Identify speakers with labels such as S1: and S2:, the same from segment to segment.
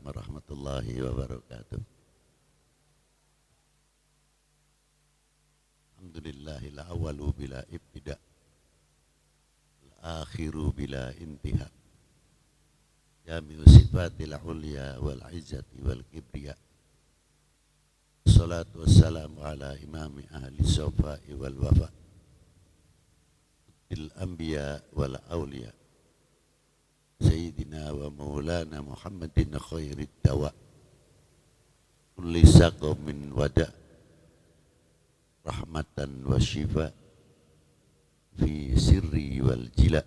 S1: warahmatullahi wabarakatuh. Alhamdulillahil awwalu bila ibtida, al-akhiru bila intiha. Jami'u sifatil ulya wal izzati wal kibriya. Salatu wassalamu ala imami ahli sofai wal wafa, bil anbiya wal awliya, Sayyidina wa maulana Muhammadin khairid dawa, kulli saqamin wada, rahmatan wa shifa, fi sirri wal jila,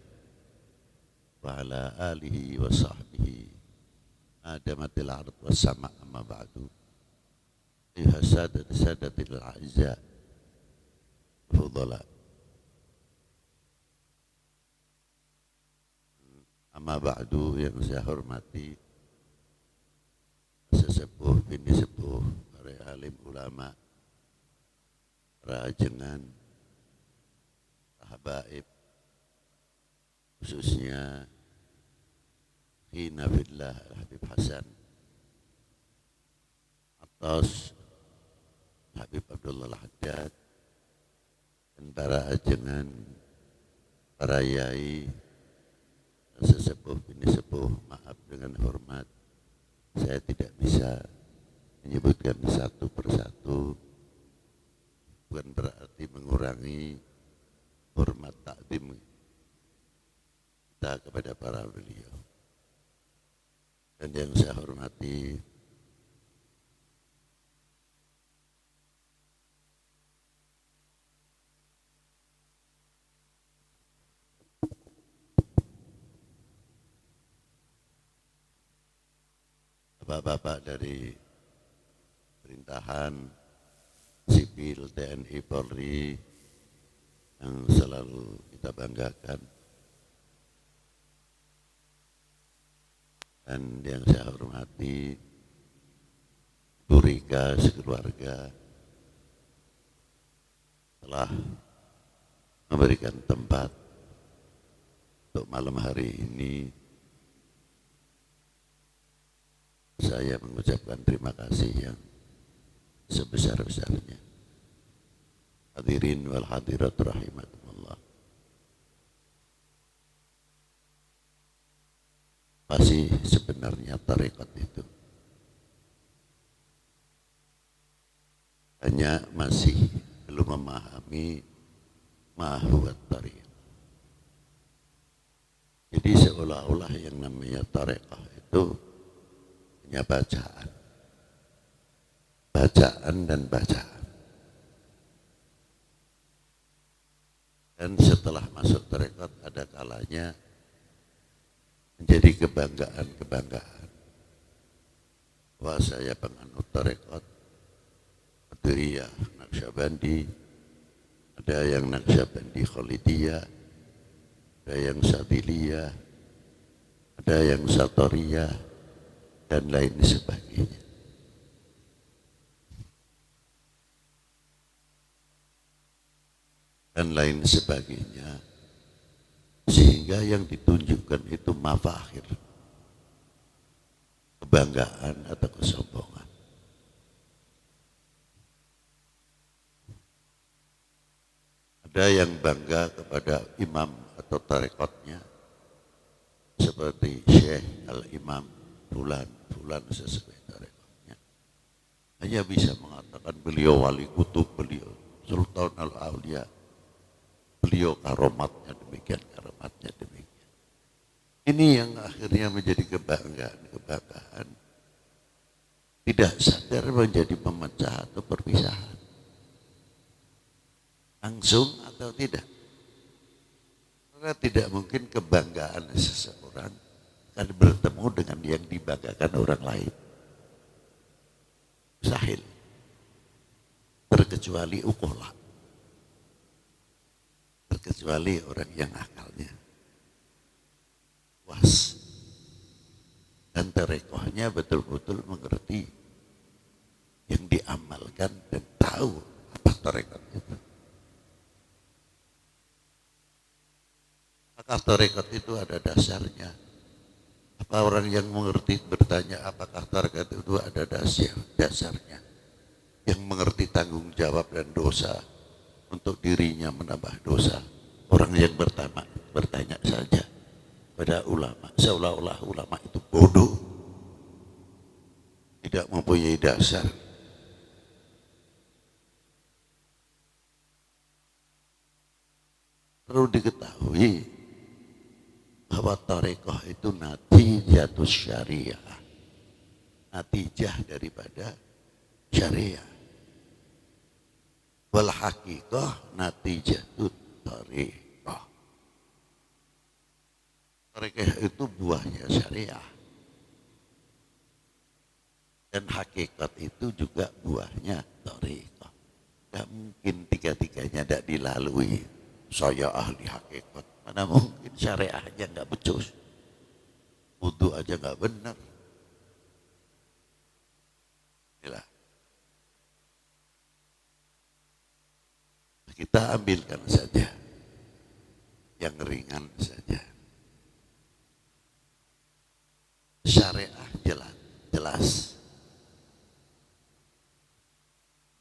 S1: wa ala alihi wa sahbihi adamatil ard wa sama' amma ba'du. Ayuha sadatil a'izza fudala, amma ba'du, yang saya hormati sesepuh bini sepuh, para alim ulama, para ajengan, habaib, khususnya Khina Fillah Habib Hasan atas Habib Abdullah Al-Haddad, dan para ajengan, para yai, sesepuh bini sepuh. Maaf, dengan hormat saya tidak bisa menyebutkan satu persatu, bukan berarti mengurangi hormat takdim kita kepada para beliau. Dan yang saya hormati bapak-bapak dari pemerintahan sipil TNI Polri yang selalu kita banggakan, dan yang saya hormati Bu Rika sekeluarga telah memberikan tempat untuk malam hari ini. Saya mengucapkan terima kasih yang sebesar-besarnya. Hadirin wal hadirat rahimakumullah. Masih sebenarnya tarekat itu hanya masih belum memahami mahuwat tarekat. Jadi seolah-olah yang namanya tarekat itu hanya bacaan dan bacaan. Dan setelah masuk tarekat ada kalanya menjadi kebanggaan bahwa saya penganut tarekat Qadiriyah Naqsyabandi, ada yang Naqsyabandi Khalidiyah, ada yang Sadiliyah, ada yang Satoriyah, dan lain sebagainya. Dan lain sebagainya, sehingga yang ditunjukkan itu mafakhir, kebanggaan atau kesombongan. Ada yang bangga kepada imam atau tarekatnya, seperti Syekh Al-Imam Fulan sesuai tarekatnya. Hanya bisa mengatakan beliau wali kutub, beliau Sultan Al-Aulia, beliau karomatnya demikian, karomatnya demikian. Ini yang akhirnya menjadi kebanggaan, tidak sadar menjadi pemecah atau perpisahan. Langsung atau tidak. Karena tidak mungkin kebanggaan seseorang akan bertemu dengan yang dibanggakan orang lain. Mustahil. Terkecuali ukola. Terkecuali orang yang akalnya puas. Dan tarekohnya betul-betul mengerti yang diamalkan dan tahu apa tarekat itu. Maka tarekat itu ada dasarnya. Apa orang yang mengerti bertanya apakah tarikat itu ada dasarnya? Yang mengerti tanggung jawab dan dosa untuk dirinya menambah dosa. Orang yang bertanya saja pada ulama, seolah-olah ulama itu bodoh, tidak mempunyai dasar. Perlu diketahui bahwa tarekoh itu natijatus syariah, natijah daripada syariah. Wal hakikah natijatut tarekoh. Tarekoh itu buahnya syariah. Dan hakikat itu juga buahnya tarekoh. Tidak mungkin tiga-tiganya tidak dilalui. Saya ahli hakikat. Mana mungkin syariah aja nggak becus. Wudu aja nggak benar. Inilah. Kita ambilkan saja yang ringan saja. Syariah jelas.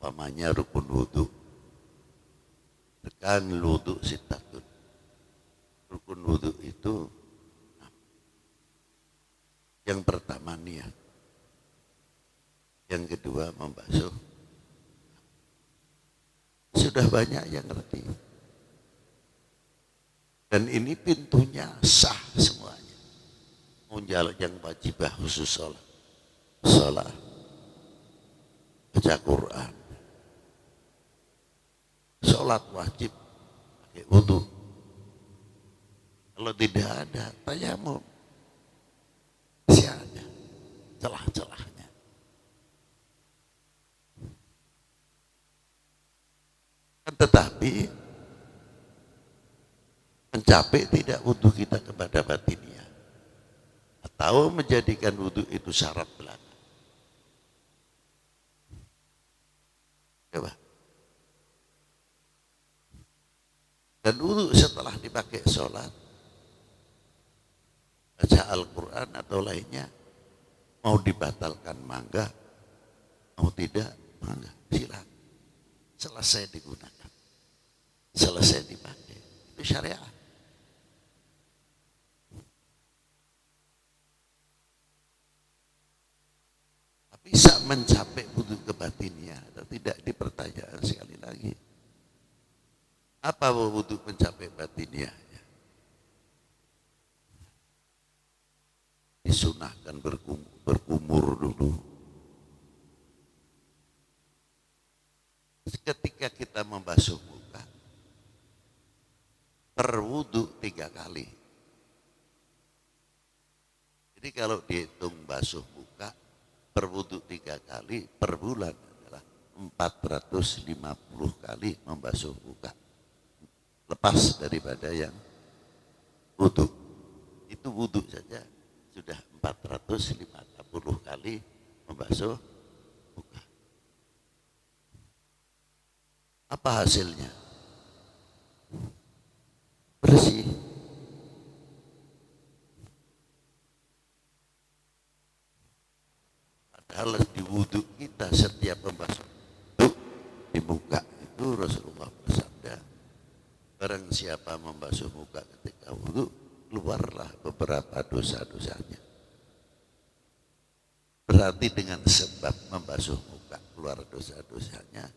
S1: Umpamanya rukun wudu. Tekan wudu sitatun. Rukun wudu itu yang pertama niat. Yang kedua membasuh. Sudah banyak yang ngerti. Dan ini pintunya sah semuanya. Menjaluk yang wajibah khusus sholat. Sholat. Baca Quran. Sholat wajib pakai wudu. Kalau tidak ada tayamum. Masih ada celah-celahnya. Tetapi mencapai tidak wudu kita kepada batinnya atau menjadikan wudu itu syarat belaka. Coba. Dan wudu setelah dipakai sholat, baca Al-Quran atau lainnya, mau dibatalkan mangga, mau tidak mangga, silakan. Selesai digunakan, selesai dipakai, itu syariat. Tapi bisa mencapai wudu kebatinnya atau tidak dipertanyakan sekali lagi. Apa wudu mencapai batinnya? Disunahkan berkumur dulu. Ketika kita membasuh muka, berwudu 3 kali. Jadi kalau dihitung basuh muka, berwudu 3 kali per bulan adalah 450 kali membasuh muka. Lepas daripada yang wudu. Itu wudu saja sudah 450 kali membasuh muka. Apa hasilnya? Bersih. Padahal di wudu kita setiap membasuh di muka itu Rasulullah bersabda, barang siapa membasuh muka ketika wudu, keluarlah beberapa dosa-dosanya. Berarti dengan sebab membasuh muka keluar dosa-dosanya,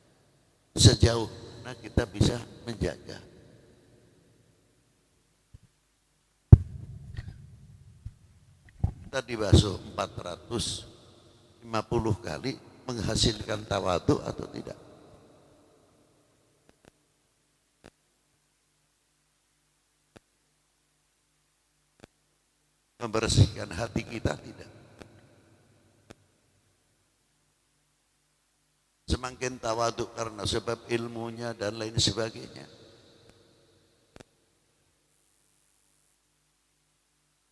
S1: sejauh mana kita bisa menjaga. Kita dibasuh 450 kali menghasilkan tawadhu atau tidak? Membersihkan hati kita tidak? Semakin tawadhu karena sebab ilmunya dan lain sebagainya.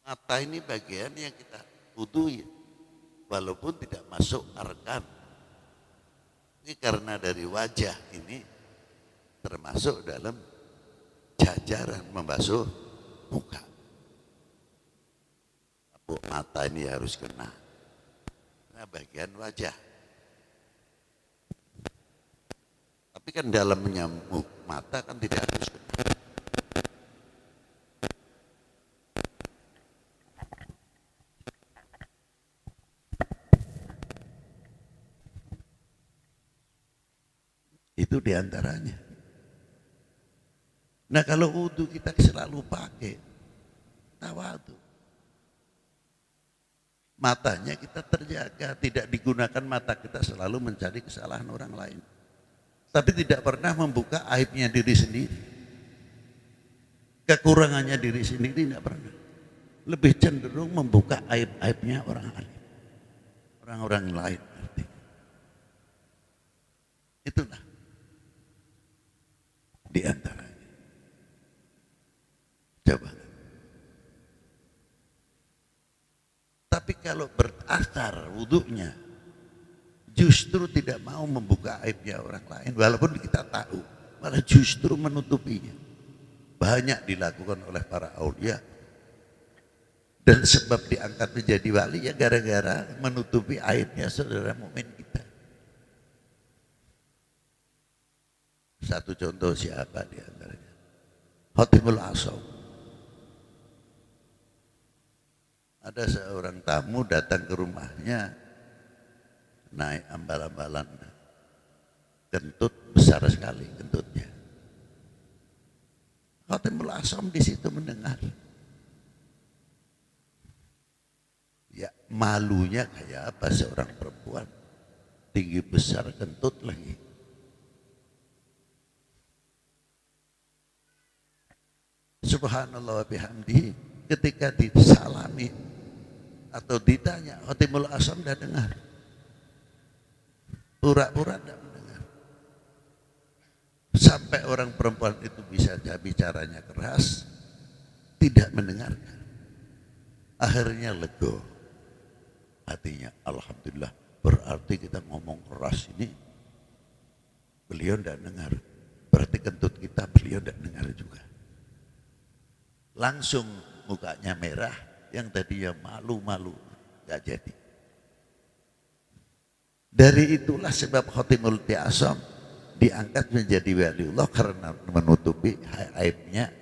S1: Mata ini bagian yang kita butuhi, walaupun tidak masuk arkan. Ini karena dari wajah ini termasuk dalam jajaran membasuh muka. Mata mata ini harus kena. Nah, bagian wajah. Tapi kan dalamnya mata kan tidak harus kena. Itu diantaranya. Nah kalau wudhu kita selalu pakai tawadu. Matanya kita terjaga, tidak digunakan mata kita selalu mencari kesalahan orang lain. Tapi tidak pernah membuka aibnya diri sendiri. Kekurangannya diri sendiri tidak pernah. Lebih cenderung membuka aib-aibnya orang lain. Orang-orang lain. Itulah di antaranya. Coba. Tapi kalau berasar wudhunya, justru tidak mau membuka aibnya orang lain, walaupun kita tahu, malah justru menutupinya. Banyak dilakukan oleh para aulia, dan sebab diangkat menjadi wali ya gara-gara menutupi aibnya saudara mukmin kita. Satu contoh siapa di antaranya? Khatimul Asam. Ada seorang tamu datang ke rumahnya, naik ambal-ambalan, kentut besar sekali kentutnya. Khatimul Asam di situ mendengar. Ya malunya kayak apa seorang perempuan tinggi besar kentut lagi. Subhanallah wa bihamdihi, ketika disalami atau ditanya, Khatimul Asam tidak dengar, pura-pura tidak mendengar. Sampai orang perempuan itu bisa bicaranya keras, tidak mendengarkan. Akhirnya lego hatinya, alhamdulillah, berarti kita ngomong keras ini beliau tidak dengar, berarti kentut kita beliau tidak dengar juga. Langsung mukanya merah, yang tadinya malu-malu gak jadi. Dari itulah sebab Khatimul Asam diangkat menjadi waliullah karena menutupi aibnya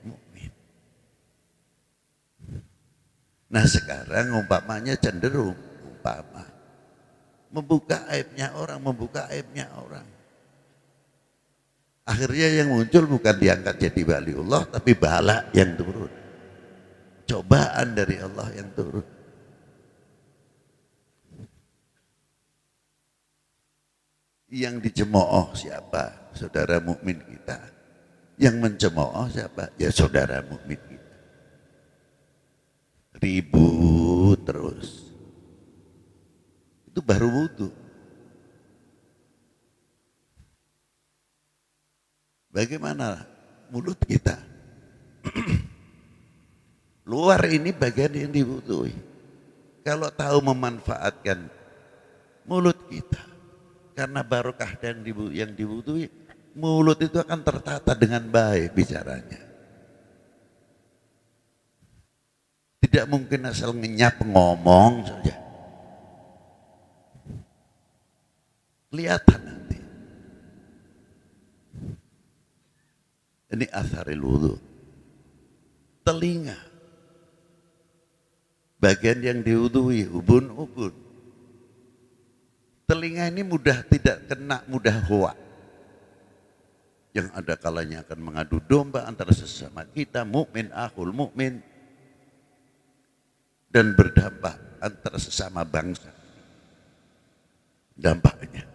S1: mukmin. Nah sekarang umpamanya cenderung membuka aibnya orang, membuka aibnya orang. Akhirnya yang muncul bukan diangkat jadi waliullah, tapi bala yang turun. Cobaan dari Allah yang turun. Yang dicemooh siapa? Saudara mukmin kita. Yang mencemooh siapa? Ya saudara mukmin kita. Ribut terus. Itu baru wudhu. Bagaimana mulut kita? Luar ini bagian yang dibutuhi. Kalau tahu memanfaatkan mulut kita, karena barokah yang dibutuhi, mulut itu akan tertata dengan baik bicaranya. Tidak mungkin asal ngenyap ngomong saja. Kelihatan nanti. Ini atharil wudhu. Telinga. Bagian yang diwudhui, ubun-ubun. Telinga ini tidak kena mudah hoa. Yang ada kalanya akan mengadu domba antara sesama kita, mukmin akhul mukmin, dan berdampak antara sesama bangsa. Dampaknya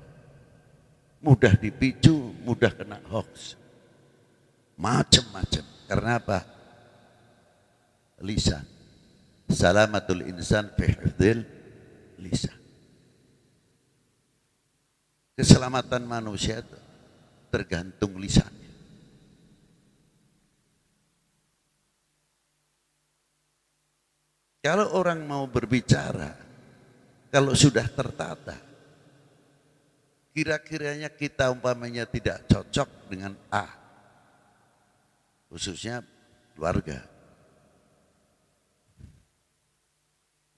S1: mudah dipicu, mudah kena hoax. Macam-macam. Karena apa? Lisan. Salamatul insan fi hifdzil lisan. Keselamatan manusia itu tergantung lisannya. Kalau orang mau berbicara, kalau sudah tertata, kira-kiranya kita umpamanya tidak cocok dengan A, khususnya keluarga.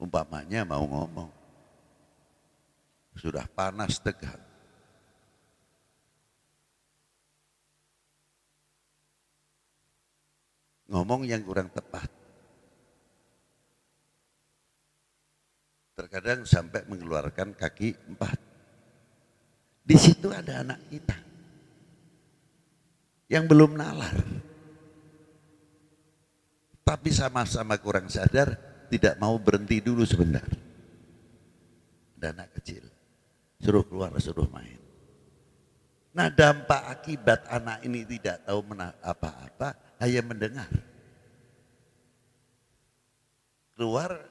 S1: Umpamanya mau ngomong, sudah panas tegang. Ngomong yang kurang tepat. Terkadang sampai mengeluarkan kaki 4. Di situ ada anak kita yang belum nalar. Tapi sama-sama kurang sadar, tidak mau berhenti dulu sebentar. Ada anak kecil, suruh keluar, suruh main. Nah, dampak akibat anak ini tidak tahu apa-apa, hanya mendengar. Keluar,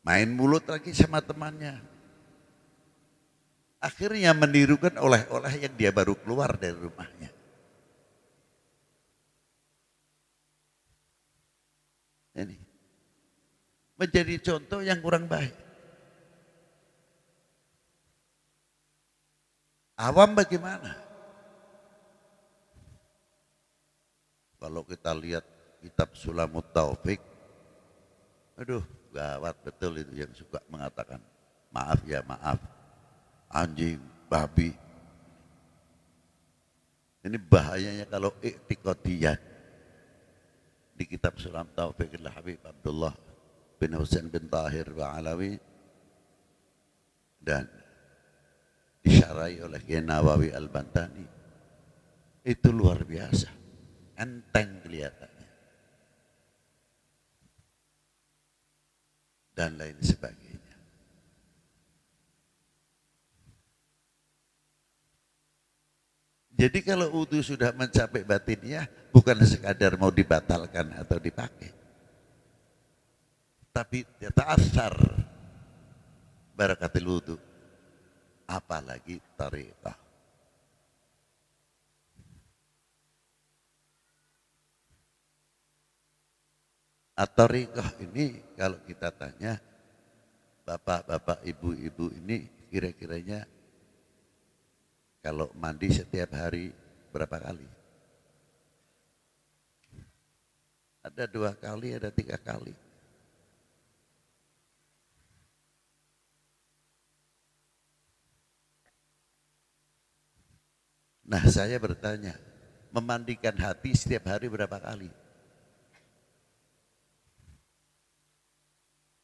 S1: main mulut lagi sama temannya. Akhirnya menirukan oleh-oleh yang dia baru keluar dari rumahnya. Ini menjadi contoh yang kurang baik. Awam bagaimana? Kalau kita lihat kitab Sulamut Taufik, aduh gawat betul itu yang suka mengatakan maaf ya maaf, anjing, babi. Ini bahayanya kalau iktikadiyat. Di kitab Sulam Taufik Habib Abdullah bin Husain bin Tahir wa Alawi dan disyarai oleh Kiai Nawawi Al-Bantani, itu luar biasa, enteng kelihatannya dan lain sebagainya. Jadi kalau wudu sudah mencapai batinnya, bukan sekadar mau dibatalkan atau dipakai, tapi ta'athar barakatil wudu, apalagi tariqah. At-tariqah ini kalau kita tanya bapak-bapak, ibu-ibu ini kira-kiranya kalau mandi setiap hari berapa kali? Ada 2 kali, ada 3 kali. Nah, saya bertanya, memandikan hati setiap hari berapa kali?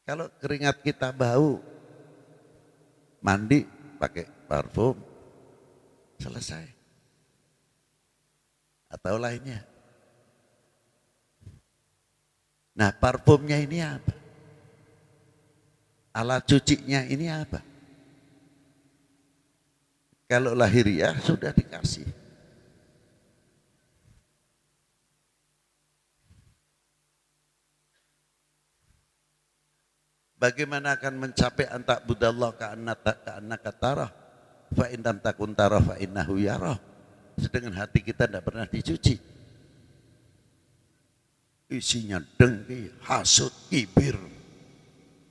S1: Kalau keringat kita bau, mandi pakai parfum, selesai. Atau lainnya. Nah, parfumnya ini apa? Alat cucinya ini apa? Kalau lahiriah sudah dikasih. Bagaimana akan mencapai antak budallah ka'annaka tarah, fa in lam takun tarah fa innahu yarah. Sedangkan hati kita tidak pernah dicuci. Isinya dengki, hasut, kibir,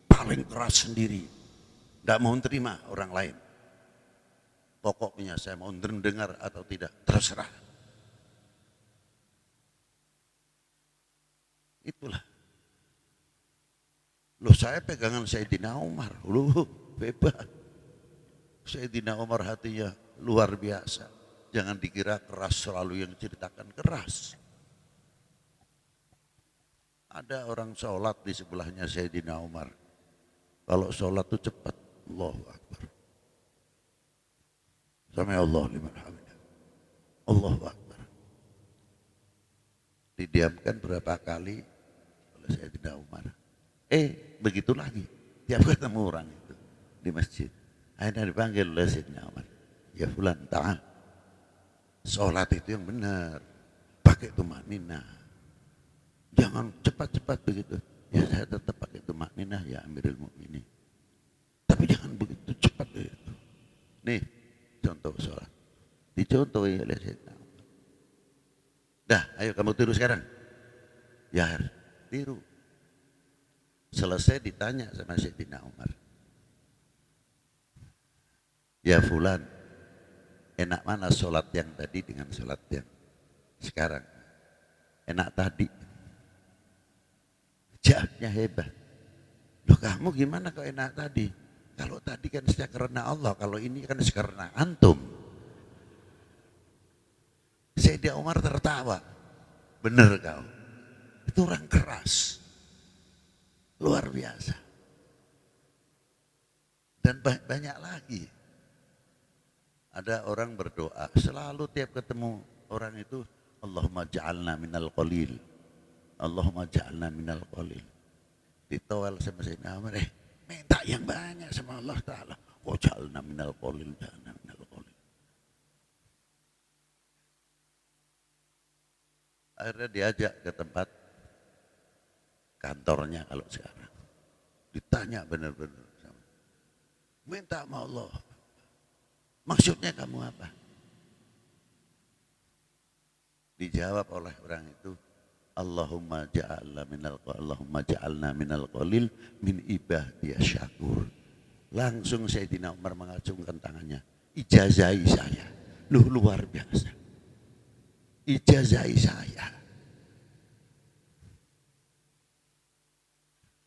S1: paling keras sendiri. Tidak mau terima orang lain. Pokoknya saya mau dengar atau tidak, terserah. Itulah. Loh, saya pegangan Sayyidina Umar. Loh, bebas. Sayyidina Umar hatinya luar biasa. Jangan dikira keras selalu yang ceritakan keras. Ada orang sholat di sebelahnya Sayyidina Umar. Kalau sholat itu cepat. Allahu Akbar. Sami Allah liman hamidah. Allahu Akbar. Didiamkan berapa kali oleh Sayyidina Umar. Begitu lagi. Tiap ketemu orang itu di masjid. Akhirnya dipanggil oleh Sayyidina Umar. Ya fulan ta'al. Sholat itu yang benar. Pakai tumakninah. Jangan cepat-cepat begitu. Ya saya tetap pakai tumakninah ya Amirul Mukminin. Tapi jangan begitu cepat begitu. Nih contoh sholat. Dicontohi oleh Sayyidina Umar. Dah, ayo kamu tiru sekarang. Ya, tiru. Selesai ditanya sama Sayyidina Umar. Ya fulan, enak mana sholat yang tadi dengan sholat yang sekarang? Enak tadi. Jawabnya hebat. Loh kamu gimana kok enak tadi? Kalau tadi kan sejak karena Allah, kalau ini kan karena antum. Sayyidina Umar tertawa. Bener kau. Itu orang keras. Luar biasa. Dan banyak lagi. Ada orang berdoa, selalu tiap ketemu orang itu, Allahumma ja'alna minal qalil. Allahumma ja'alna minal qalil. Ditawal sama Sayyidina Umar, minta yang banyak sama Allah Ta'ala. Oh ja'alna minal qalil, ja'alna minal qalil. Akhirnya diajak ke tempat kantornya kalau sekarang. Ditanya benar-benar. Minta sama Allah. Maksudnya kamu apa? Dijawab oleh orang itu, Allahumma ja'alna minal qalil min ibadiyah syakur. Langsung Sayyidina Umar mengacungkan tangannya. Ijazahi saya. Luar biasa. Ijazahi saya.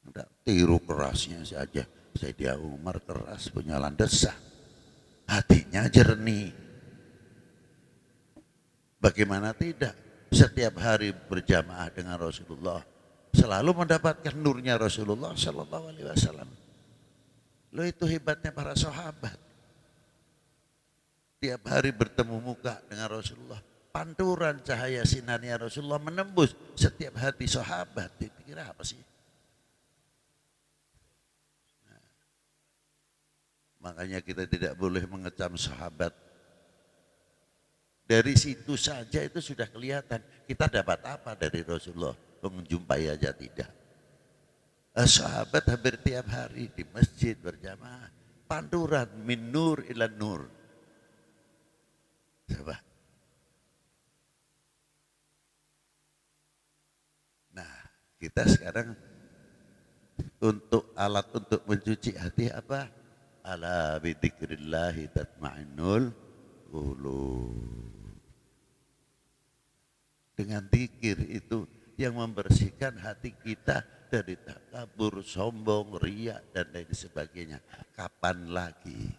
S1: Tidak tiru kerasnya saja. Sayyidina Umar keras punya landasan. Hatinya jernih. Bagaimana tidak? Setiap hari berjamaah dengan Rasulullah, selalu mendapatkan nurnya Rasulullah Sallallahu Alaihi Wasallam. Lo itu hebatnya para sahabat. Tiap hari bertemu muka dengan Rasulullah, panturan cahaya sinarnya Rasulullah menembus setiap hati sahabat. Dikira apa sih? Makanya kita tidak boleh mengecam sahabat. Dari situ saja itu sudah kelihatan. Kita dapat apa dari Rasulullah? Menjumpai aja tidak. Sahabat hampir tiap hari di masjid berjamaah. Panturan min nur ila nur. Coba. Nah, kita sekarang untuk alat untuk mencuci hati apa? Ala bidzikrillahi tatma'innul qulub. Dengan zikir itu yang membersihkan hati kita dari takabur, sombong, riya dan lain sebagainya. Kapan lagi?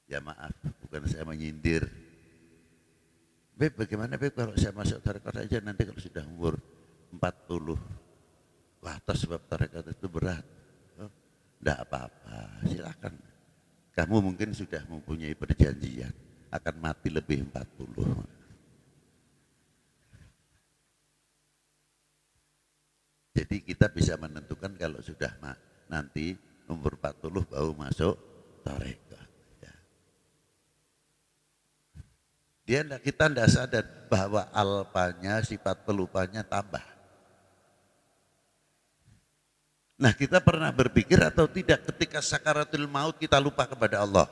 S1: Ya maaf, bukan saya menyindir. Beb, bagaimana Beb kalau saya masuk tarekat aja nanti kalau sudah umur 40? Wah, atas sebab tarekat itu berat. Tidak apa-apa, silakan. Kamu mungkin sudah mempunyai perjanjian akan mati lebih 40. Jadi kita bisa menentukan kalau sudah nanti umur 40 baru masuk tarekat. Ya. Kita tidak sadar bahwa alpanya, sifat pelupanya tambah. Nah, kita pernah berpikir atau tidak ketika sakaratul maut kita lupa kepada Allah?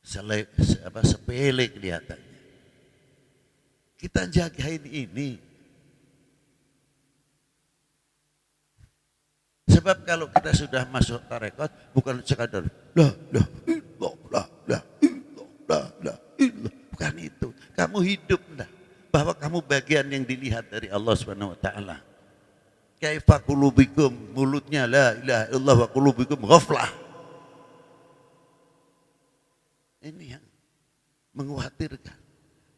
S1: Sepele kelihatannya. Kita jagain ini. Sebab kalau kita sudah masuk tarekat bukan sekadar bukan itu. Kamu hidup enggak? Bahwa kamu bagian yang dilihat dari Allah Subhanahu wa taala. Kaifa qulubikum, mulutnya la ilaha illallah wa qulubikum ghaflah. Ini yang mengkhawatirkan.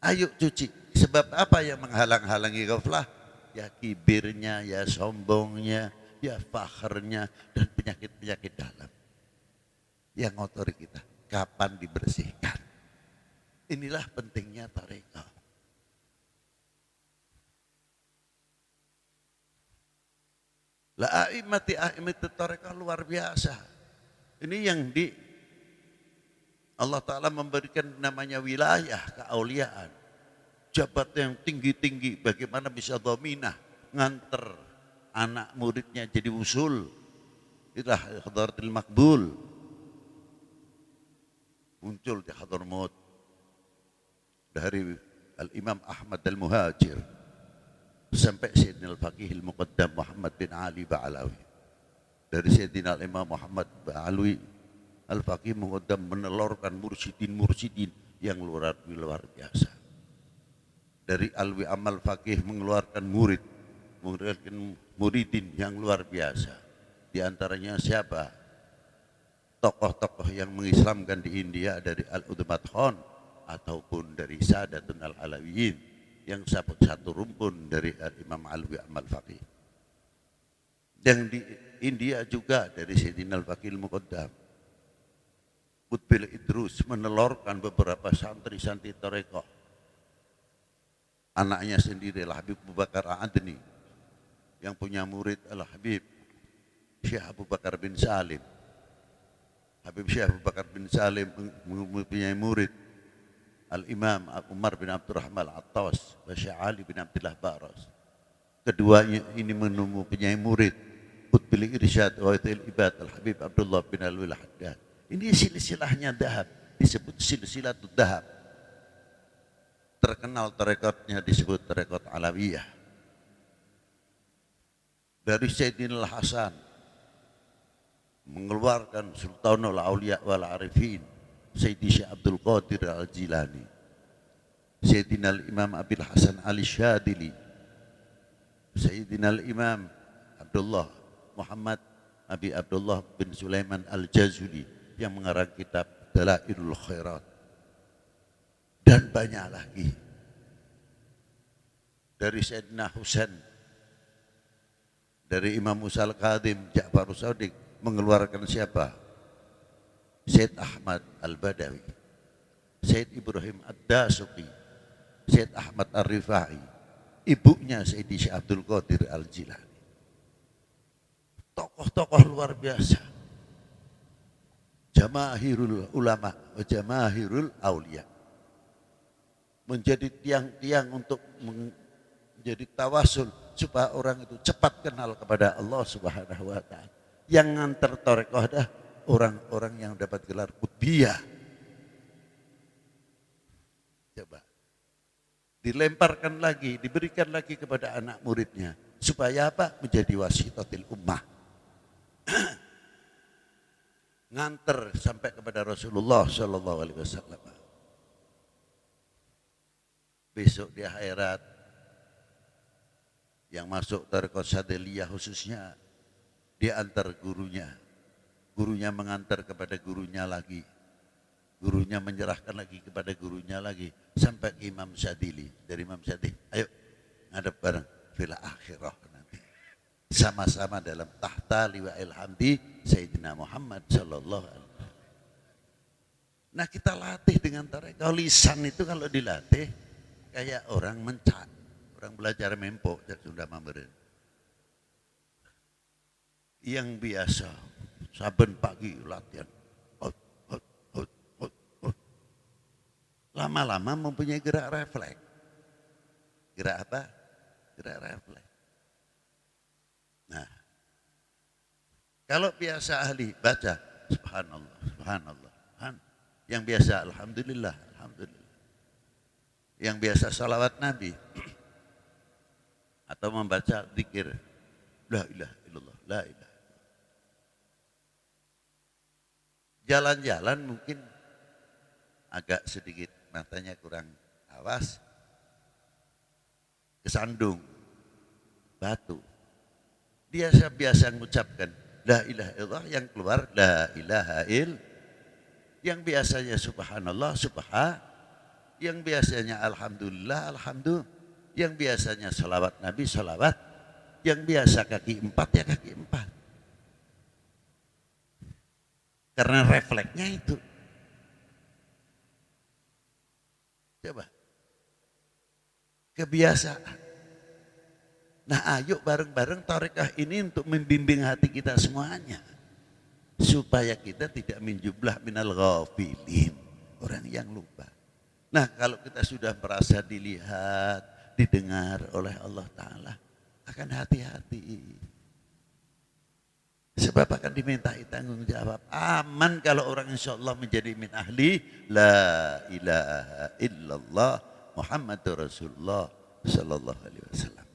S1: Ayo cuci. Sebab apa yang menghalang-halangi ghaflah? Ya kibirnya, ya sombongnya, ya fakhrnya dan penyakit-penyakit dalam. Yang ngotori kita. Kapan dibersihkan? Inilah pentingnya tarekat. La a'immati tarekat luar biasa. Ini yang Allah Ta'ala memberikan namanya wilayah keauliaan. Jabatan yang tinggi-tinggi, bagaimana bisa dominah, nganter anak muridnya jadi usul. Itulah Hadratil Maqbul. Muncul di Hadramaut dari Al-Imam Ahmad Al-Muhajir. Sampai Sayyidina Al-Faqih Al-Muqaddam Muhammad bin Ali Ba'alawi. Dari Sayyidina Al-Imam Muhammad Ba'alawi, Al-Faqih Muqaddam menelurkan mursyidin yang luar biasa. dari Alwi Amal Faqih mengeluarkan muridin yang luar biasa. Di antaranya siapa? Tokoh-tokoh yang mengislamkan di India dari Al-Uthman Khan ataupun dari Sadatun Al-Alawiyin yang satu rumpun dari Imam Alwi Amal Faqih. Yang di India juga dari Sayyidina Al-Faqih Al-Muqaddam. Qutbil Idrus menelorkan beberapa santri-santri tarekat. Anaknya sendiri Al-Habib Abu Bakar Adni yang punya murid Al-Habib Syekh Abu Bakar bin Salim. Habib Syekh Abu Bakar bin Salim mempunyai murid Al-Imam Umar bin Abdurrahman Al-Attas dan Syekh Ali bin Abdullah Baras. Keduanya ini mempunyai murid Qutbil Irsyad wa Itil Ibad Al-Habib Abdullah bin Alwi Al-Haddad. Ini silsilahnya dahab, disebut silsilatul dahab. Terkenal tarekatnya disebut tarekat Alawiyah. Dari Sayyidina Al-Hasan mengeluarkan Sultanul Auliya wal Arifin Sayyidi Syekh Abdul Qadir Al-Jilani, Sayyidina Al-Imam Abil Hasan Ali Syadili, Sayyidina Al-Imam Abdullah Muhammad Abi Abdullah bin Sulaiman Al-Jazuli yang mengarang kitab Dalailul Khairat, dan banyak lagi. Dari Sayyidina Husain, dari Imam Musa Al-Kadhim, Ja'far Shadiq mengeluarkan siapa? Syed Ahmad Al-Badawi, Syed Ibrahim Ad-Dasuqi, Syed Ahmad Ar-Rifai, ibunya Sayyidi Syekh Abdul Qadir Al-Jilani. Tokoh-tokoh luar biasa. Jamaahirul ulama wa jamaahirul aulia. Menjadi tiang-tiang untuk menjadi tawasul supaya orang itu cepat kenal kepada Allah Subhanahu wa taala. Yang ngantar tarekat adalah orang-orang yang dapat gelar qutbiyah. Coba. Dilemparkan lagi, diberikan lagi kepada anak muridnya supaya apa? Menjadi wasitatil ummah. Nganter sampai kepada Rasulullah Shallallahu Alaihi Wasallam. Besok di akhirat yang masuk tarekat Syadziliyah khususnya dia antar gurunya mengantar kepada gurunya lagi, gurunya menyerahkan lagi kepada gurunya lagi sampai ke Imam Syadzili. Dari Imam Syadzili, ayo ngadep bareng fil akhirah nanti sama-sama dalam tahta liwa'il hamdi Sayyidina Muhammad sallallahu alaihi wasallam. Nah, kita latih dengan tarekat lisan itu, kalau dilatih kayak orang mencak, orang belajar mempok sudah memberi. Yang biasa saben pagi latihan lama-lama mempunyai gerak refleks. Gerak apa? Gerak refleks. Nah, kalau biasa ahli baca subhanallah, subhanallah, yang biasa alhamdulillah, alhamdulillah, yang biasa salawat Nabi atau membaca zikir la ilaha illallah, la ilaha. Jalan-jalan mungkin agak sedikit matanya kurang awas, kesandung batu. Dia biasa mengucapkan la ilaha illallah, yang keluar la ilaha il. Yang biasanya subhanallah, yang biasanya alhamdulillah, alhamdulillah, yang biasanya salawat Nabi, salawat, yang biasa kaki empat ya kaki empat. Karena refleksnya itu. Coba. Kebiasaan. Nah, ayo bareng-bareng tarekah ini untuk membimbing hati kita semuanya. Supaya kita tidak menjumlah minal ghafilin. Orang yang lupa. Nah, kalau kita sudah merasa dilihat, didengar oleh Allah Ta'ala, akan hati-hati. Sebab akan dimintai tanggung jawab. Aman kalau orang insya Allah menjadi min ahli la ilaha illallah Muhammadur Rasulullah sallallahu alaihi wasallam.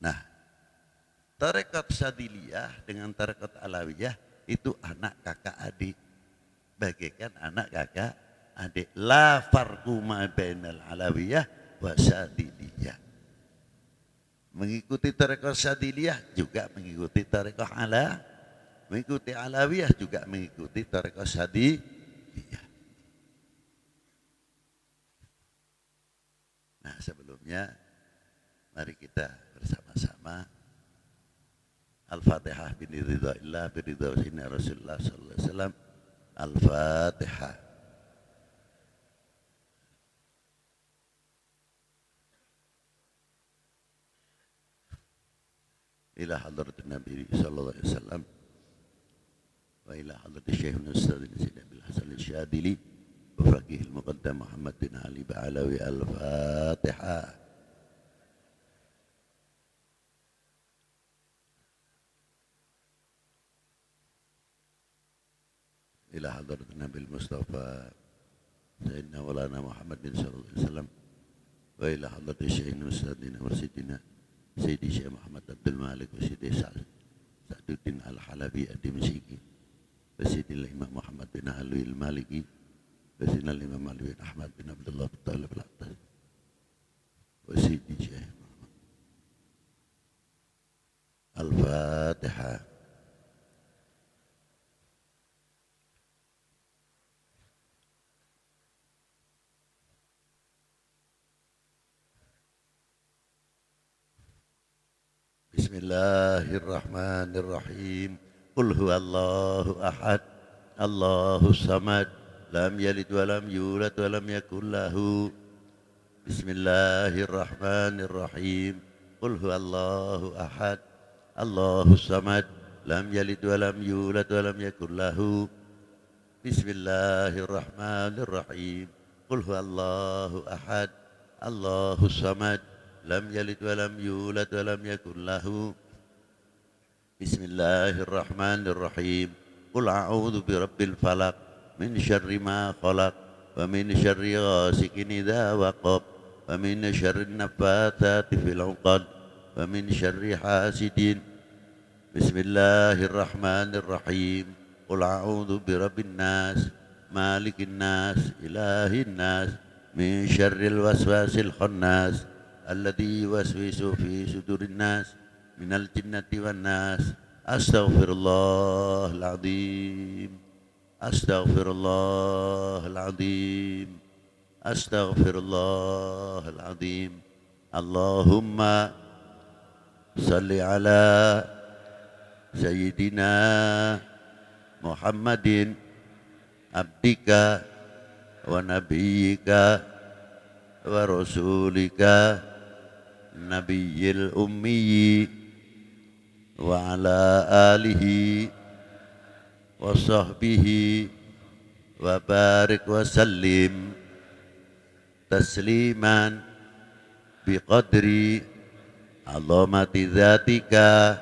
S1: Nah, tarekat Syadziliyah dengan tarekat Alawiyah itu anak kakak adik, bagaikan anak kakak adik. La farqu ma bainal alawiyah wa syadiliyah. Mengikuti tarekat syadiliyah juga mengikuti tarekat mengikuti alawiyah juga mengikuti tarekat syadiliyah. Nah, sebelumnya mari kita bersama-sama Al-Fatihah biridhaillah biridha sayyidina Rasulullah sallallahu alaihi wasallam. Al-Fatihah. Ila hadratin Nabi sallallahu alaihi wasallam wa ila hadrati Syekhuna Ustadz Sayyidina Bil Hasan Al-Syadili wa faqih al-muqaddam Muhammad bin Ali Ba'alawi. Al-Fatihah. إلى حضرة النبي المصطفى سيدنا مولانا محمد صلى الله عليه وسلم وإلى حضرة الشيخ أستاذنا وسيدنا سيدي الشيخ محمد عبد المالك وسيدي سعد الدين الحلبي الدمشقي وسيدي الإمام محمد بن علي المالكي وسيدنا الإمام علي بن أحمد بن عبد الله بن طالب العطاس وسيدي الشيخ الفاتحة. Bismillahirrahmanirrahim. Qul huwallahu ahad, Allahus samad, lam yalid wa lam yulad wa lam yakul lahu. Bismillahirrahmanirrahim. Qul huwallahu ahad, Allahus samad, lam yalid wa lam yulad wa lam yakul lahu. Bismillahirrahmanirrahim. Qul huwallahu ahad, Allahus samad, lam yalid wa lam yulad wa lam yakul lahu. Bismillahirrahmanirrahim. Qul a'udzu birabbil falaq min syarri ma khalaq wa min syarri ghasikin idza waqab wa min syarri naffatsati fil 'uqad wa min syarri hasidin. Bismillahirrahmanirrahim. Qul a'udzu birabbin nas malikin nas ilahin nas min syarril waswasil khannas alladzi yuwaswisu fi sudurin nas minal jinnati wan nas. Astaghfirullahal azim. Astaghfirullahal azim. Astaghfirullahal azim. Allahumma salli ala sayyidina Muhammadin abdika wa nabiyyika wa rasulika nabiyil ummi wa ala alihi wa sahbihi wa barik wa sallim tasliman biqadri azamati dzatika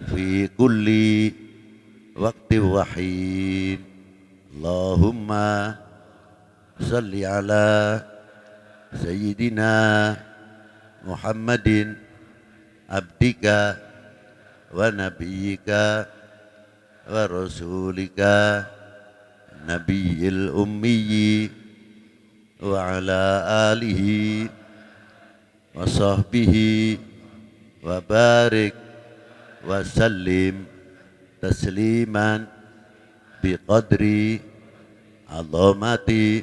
S1: fi kulli waqti wahin. Allahumma salli ala sayyidina Muhammadin abdika wa nabiyyika wa rasulika nabiyil ummi wa ala alihi wa sahbihi wa barik wa sallim tasliman biqadri azamati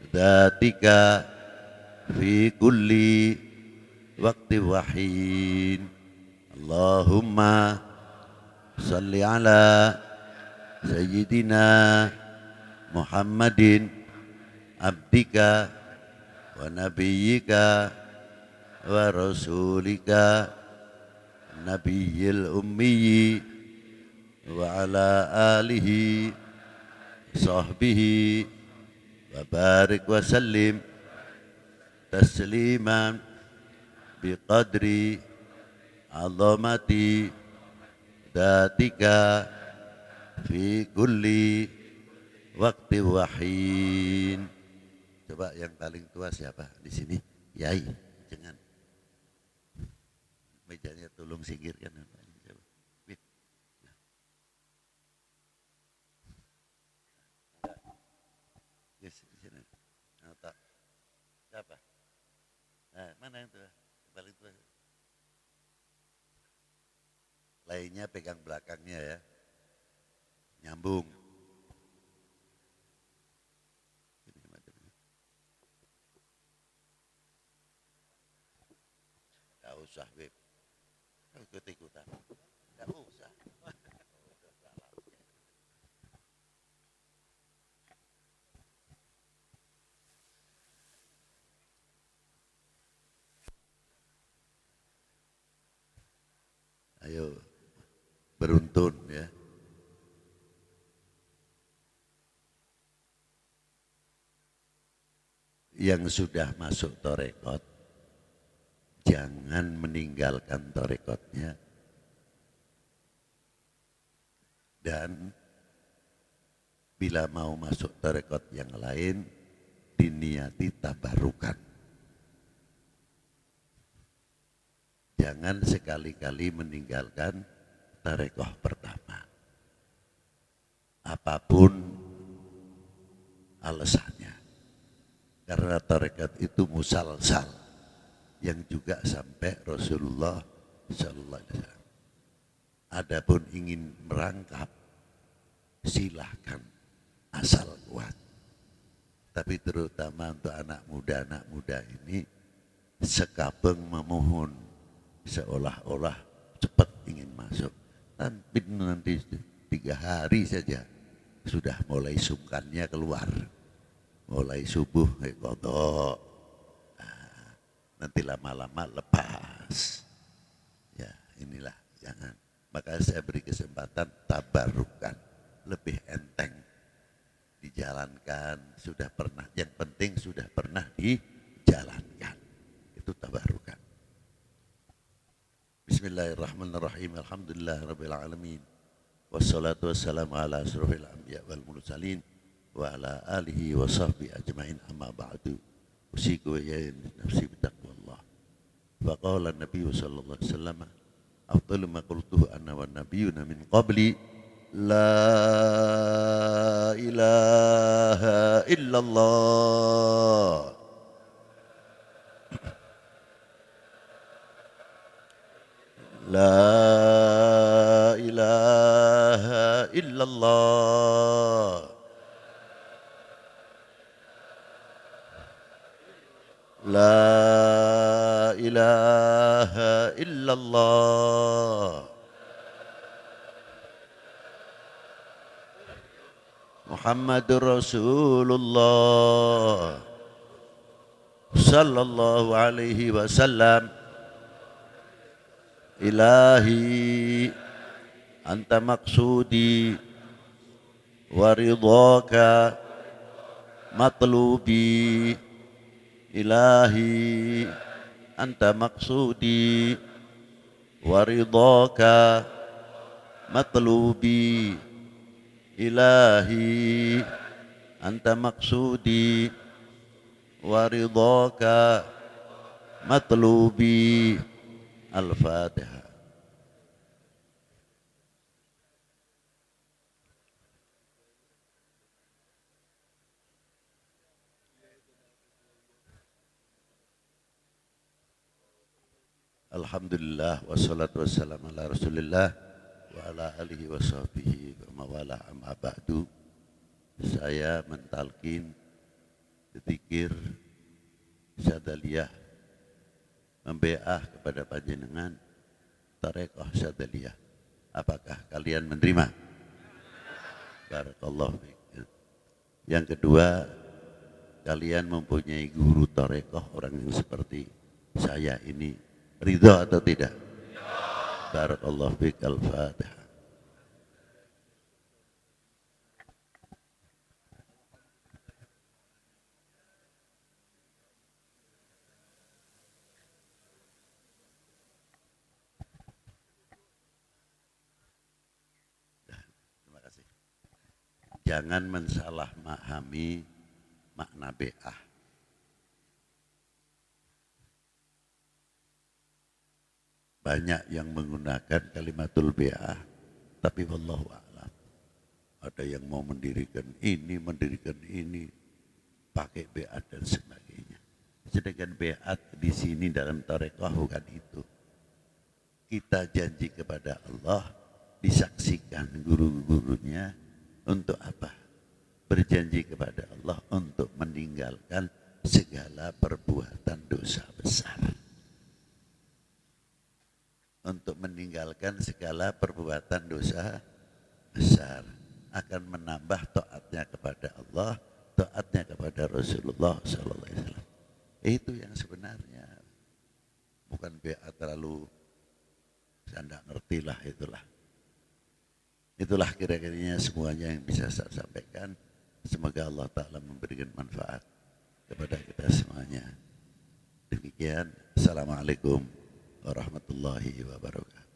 S1: dzatika fi kulli waqti wahin. Allahumma salli ala sayyidina Muhammadin abdika wa nabiyyika wa rasulika nabiyil ummi wa ala alihi sahbihi wa barik wa sallim tasliman biqadri azamati dzatika fi kulli waqti wahin. Coba yang paling tua siapa di sini? Yai, jangan mejanya tolong singkirkan. mana itu? Balik itu. Lainnya pegang belakangnya ya. Nyambung. Gak usah, Beb. Ikut-ikutan. Gak usah. Ayo, beruntun ya. Yang sudah masuk torekot, jangan meninggalkan torekotnya. Dan bila mau masuk torekot yang lain, diniati tabarukan. Jangan sekali-kali meninggalkan tarekoh pertama. Apapun alasannya. Karena tarekat itu musalsal. Yang juga sampai Rasulullah Sallallahu Alaihi Wasallam. Adapun ingin merangkap, silahkan asal kuat. Tapi terutama untuk anak muda ini sekabeng memohon seolah-olah cepat ingin masuk. Tapi nanti 3 hari saja sudah mulai sungkannya keluar. Mulai subuh kodok. Nanti lama-lama lepas. Ya inilah jangan. Maka saya beri kesempatan tabarukan. Lebih enteng dijalankan. Sudah pernah, yang penting sudah pernah dijalankan. Itu tabarukan. Bismillahirrahmanirrahim. Alhamdulillahirabbil alamin. Wassalatu wassalamu ala asyrofil anbiya wal mursalin wa ala alihi wa sahbihi ajmain amma ba'du. Usiku wa ya nafsi bitaqwallah. Wa qala an-nabiy sallallahu alaihi wasallam afdalu ma qultuhu ana wan nabiyyuna min qabli la ilaha illallah. La ilaha illallah. La ilaha illallah. Muhammadur Rasulullah sallallahu alaihi wasallam. Ilahi anta maksudi wa ridhaka matlubi. Ilahi anta maksudi wa ridhaka matlubi. Ilahi anta maksudi wa ridhaka matlubi. Al-Fatihah. Alhamdulillah wassalatu wassalamu ala Rasulillah wa ala alihi wa sahbihi wa mawala amma ba'du. Saya mentalkin zikir Syadzaliyah, membeah kepada panjenengan tarekoh Syadzaliyah. Apakah kalian menerima? Barakallahu fiik. Yang kedua, kalian mempunyai guru tarekoh orang yang seperti saya ini, ridha atau tidak? Barakallahu fiik. Al-Fatihah. Jangan mensalah memahami makna be'ah. Banyak yang menggunakan kalimatul be'ah, tapi wallahu a'lam. Ada yang mau mendirikan ini, pakai be'ah dan sebagainya. Sedangkan beat di sini dalam tarekah bukan itu. Kita janji kepada Allah, disaksikan guru-gurunya untuk apa? Berjanji kepada Allah untuk meninggalkan segala perbuatan dosa besar. Untuk meninggalkan segala perbuatan dosa besar. Akan menambah taatnya kepada Allah, taatnya kepada Rasulullah SAW. Itu yang sebenarnya. Bukan beat terlalu, saya tidak ngerti lah itulah. Itulah kira-kiranya semuanya yang bisa saya sampaikan. Semoga Allah Ta'ala memberikan manfaat kepada kita semuanya. Demikian. Assalamualaikum warahmatullahi wabarakatuh.